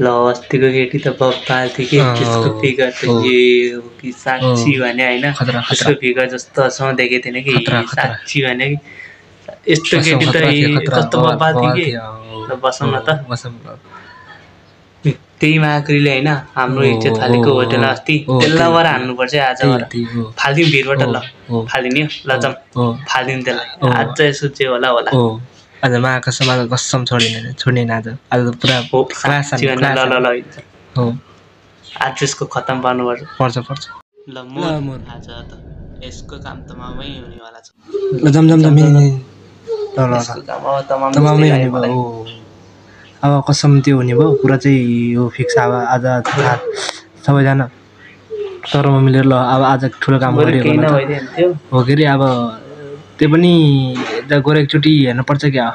ल अस्तिको केटी त बब्बाल थियो कि त्यसको फिगर त के हो कि साँच्ची भने होइन त्यसको फिगर जस्तो असँग देखेको थिएन कि साँच्ची भने कि यस्तो केटी त कस्तो बब्बाल थियो कि ल बसौँ न त त्यही माक्रीले होइन हाम्रो इज्जत फालेको होटेल अस्ति त्यसलाई हान्नुपर्छ आज फालिदिउँ भिरबाट ल फालिदिने ल जाउँ फालिदिउँ त्यसलाई आज यसो चाहिँ होला आज माका समाज कसम छोड्ने आज आज पुरा ल हो आज यसको खत्तम पर्छ ल म आज त यसको काम तमामै हुनेवाला छ ल जम अब कसम त्यो हुने भयो पुरा चाहिँ यो फिक्स अब आज सबैजना तरमा मिलेर ल अब आज ठुलो काम गरेको हो के अरे अब त्यो पनि गएर एकचोटि हेर्नुपर्छ क्या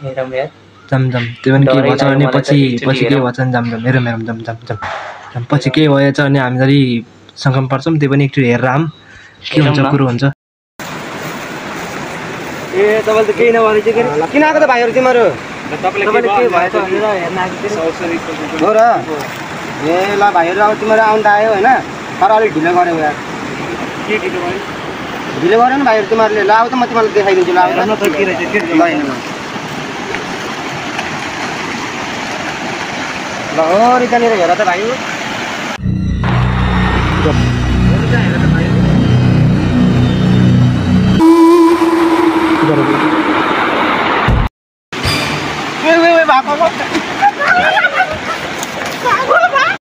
जम त्यो पनि के भन्छ भने पछि के भन्छ नि जम मेरो जम पछि के भएछ भने हामीलाई सङ्गम पर्छौँ त्यो पनि एकचोटि हेरेर आऊँ के हुन्छ कुरो हुन्छ ए तपाईँले त केही नभने चाहिँ किन आएको त भाइहरू तिमीहरू तपाईँले के भएछ भनेर हेर्न आएको हो र ए ल भाइहरू अब तिमीहरू आउनु त आयो होइन तर अलिक ढिलो गऱ्यौ यार के ढिलो गऱ्यो नि भाइहरू तिमीहरूले ल अब त म तिमीलाई देखाइदिन्छु ल हो त्यहाँनिर हेर त भाइ